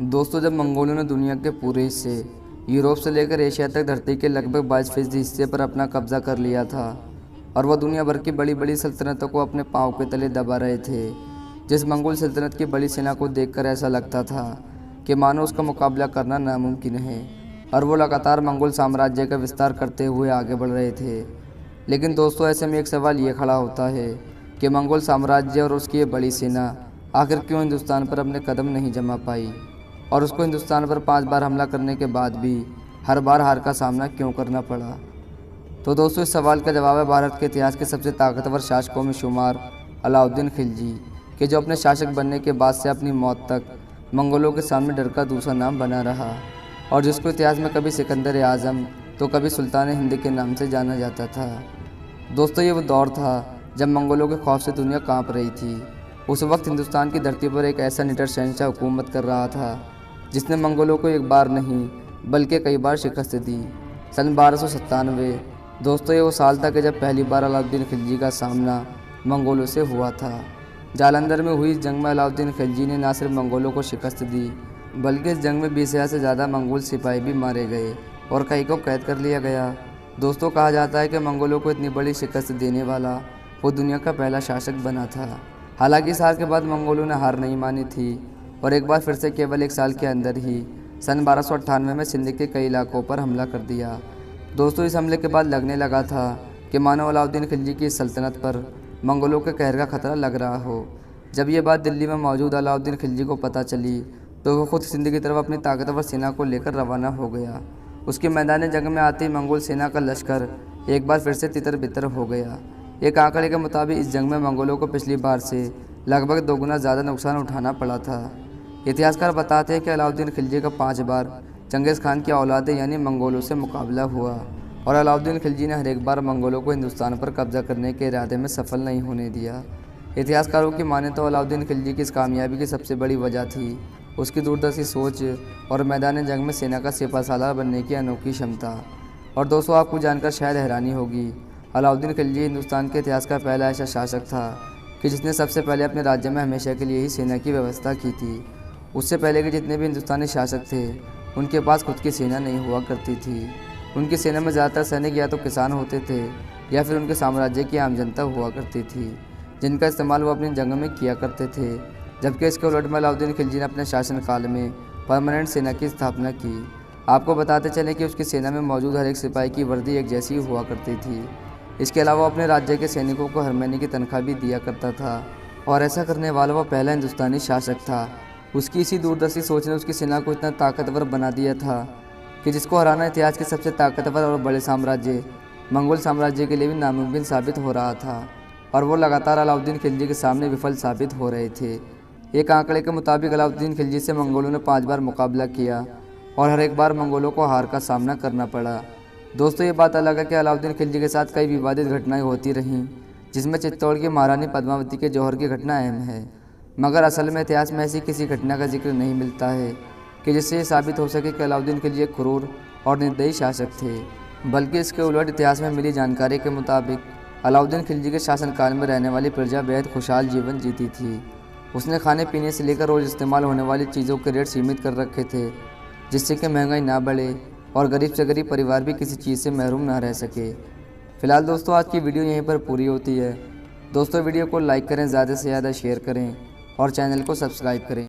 दोस्तों, जब मंगोलों ने दुनिया के पूरे हिस्से यूरोप से लेकर एशिया तक धरती के लगभग 22% हिस्से पर अपना कब्जा कर लिया था और वह दुनिया भर की बड़ी बड़ी सल्तनतों को अपने पांव के तले दबा रहे थे। जिस मंगोल सल्तनत की बड़ी सेना को देखकर ऐसा लगता था कि मानो उसका मुकाबला करना नामुमकिन है और वो लगातार मंगोल साम्राज्य का विस्तार करते हुए आगे बढ़ रहे थे। लेकिन दोस्तों, ऐसे में एक सवाल ये खड़ा होता है कि मंगोल साम्राज्य और उसकी ये बड़ी सेना आखिर क्यों हिंदुस्तान पर अपने कदम नहीं जमा पाई और उसको हिंदुस्तान पर 5 बार हमला करने के बाद भी हर बार हार का सामना क्यों करना पड़ा। तो दोस्तों, इस सवाल का जवाब है भारत के इतिहास के सबसे ताकतवर शासकों में शुमार अलाउद्दीन खिलजी के, जो अपने शासक बनने के बाद से अपनी मौत तक मंगोलों के सामने डर का दूसरा नाम बना रहा और जिसको इतिहास में कभी सिकंदर आज़म तो कभी सुल्तान हिंद के नाम से जाना जाता था। दोस्तों, ये वो दौर था जब मंगोलों के खौफ से दुनिया कांप रही थी। उस वक्त हिंदुस्तान की धरती पर एक ऐसा निडर शहंशाह हुकूमत कर रहा था जिसने मंगोलों को एक बार नहीं बल्कि कई बार शिकस्त दी। सन 1297 दोस्तों, ये वो साल था कि जब पहली बार अलाउद्दीन खिलजी का सामना मंगोलों से हुआ था। जालंधर में हुई इस जंग में अलाउद्दीन खिलजी ने न सिर्फ मंगोलों को शिकस्त दी बल्कि इस जंग में 20,000 से ज़्यादा मंगोल सिपाही भी मारे गए और कई को कैद कर लिया गया। दोस्तों, कहा जाता है कि मंगोलों को इतनी बड़ी शिकस्त देने वाला वो दुनिया का पहला शासक बना था। हालांकि इस हार के बाद मंगोलों ने हार नहीं मानी थी और एक बार फिर से केवल 1 साल के अंदर ही सन 1298 में सिंध के कई इलाकों पर हमला कर दिया। दोस्तों, इस हमले के बाद लगने लगा था कि मानो अलाउद्दीन खिलजी की सल्तनत पर मंगोलों के कहर का खतरा लग रहा हो। जब ये बात दिल्ली में मौजूद अलाउद्दीन खिलजी को पता चली तो वो खुद सिंध की तरफ अपनी ताकतवर सेना को लेकर रवाना हो गया। उसके मैदान जंग में आते ही मंगोल सेना का लश्कर एक बार फिर से तितर बितर हो गया। एक आंकड़े के मुताबिक इस जंग में मंगोलों को पिछली बार से लगभग 2 गुना ज़्यादा नुकसान उठाना पड़ा था। इतिहासकार बताते हैं कि अलाउद्दीन खिलजी का 5 बार चंगेज़ खान की औलादे यानी मंगोलों से मुकाबला हुआ और अलाउद्दीन खिलजी ने हर एक बार मंगोलों को हिंदुस्तान पर कब्जा करने के इरादे में सफल नहीं होने दिया। इतिहासकारों की माने तो अलाउद्दीन खिलजी की इस कामयाबी की सबसे बड़ी वजह थी उसकी दूरदर्शी सोच और मैदान जंग में सेना का सिपाहसालार बनने की अनोखी क्षमता। और दोस्तों, आपको जानकर शायद हैरानी होगी, अलाउद्दीन खिलजी हिंदुस्तान के इतिहास का पहला ऐसा शासक था कि जिसने सबसे पहले अपने राज्य में हमेशा के लिए ही सेना की व्यवस्था की थी। उससे पहले के जितने भी हिंदुस्तानी शासक थे उनके पास खुद की सेना नहीं हुआ करती थी। उनकी सेना में ज़्यादातर सैनिक या तो किसान होते थे या फिर उनके साम्राज्य की आम जनता हुआ करती थी जिनका इस्तेमाल वो अपनी जंग में किया करते थे। जबकि इसके उलट में अलाउद्दीन खिलजी ने अपने शासनकाल में परमानेंट सेना की स्थापना की। आपको बताते चलें कि उसकी सेना में मौजूद हर एक सिपाही की वर्दी एक जैसी हुआ करती थी। इसके अलावा अपने राज्य के सैनिकों को हर महीने की तनख्वाह भी दिया करता था और ऐसा करने वाला वो पहला हिंदुस्तानी शासक था। उसकी इसी दूरदर्शी सोच ने उसकी सेना को इतना ताकतवर बना दिया था कि जिसको हराना इतिहास के सबसे ताकतवर और बड़े साम्राज्य मंगोल साम्राज्य के लिए भी नामुमकिन साबित हो रहा था और वो लगातार अलाउद्दीन खिलजी के सामने विफल साबित हो रहे थे। एक आंकड़े के मुताबिक अलाउद्दीन खिलजी से मंगोलों ने 5 बार मुकाबला किया और हर एक बार मंगोलों को हार का सामना करना पड़ा। दोस्तों, ये बात अलग है कि अलाउद्दीन खिलजी के साथ कई विवादित घटनाएं होती रहीं जिसमें चित्तौड़ की महारानी पद्मावती के जौहर की घटना अहम है, मगर असल में इतिहास में ऐसी किसी घटना का जिक्र नहीं मिलता है कि जिससे ये साबित हो सके कि अलाउद्दीन खिलजी एक क्रूर और निर्दयी शासक थे। बल्कि इसके उलट इतिहास में मिली जानकारी के मुताबिक अलाउद्दीन खिलजी के शासनकाल में रहने वाली प्रजा बेहद खुशहाल जीवन जीती थी। उसने खाने पीने से लेकर रोज़ इस्तेमाल होने वाली चीज़ों के रेट सीमित कर रखे थे जिससे कि महंगाई ना बढ़े और गरीब से गरीब परिवार भी किसी चीज़ से महरूम ना रह सके। फिलहाल दोस्तों, आज की वीडियो यहीं पर पूरी होती है। दोस्तों, वीडियो को लाइक करें, ज़्यादा से ज़्यादा शेयर करें और चैनल को सब्सक्राइब करें।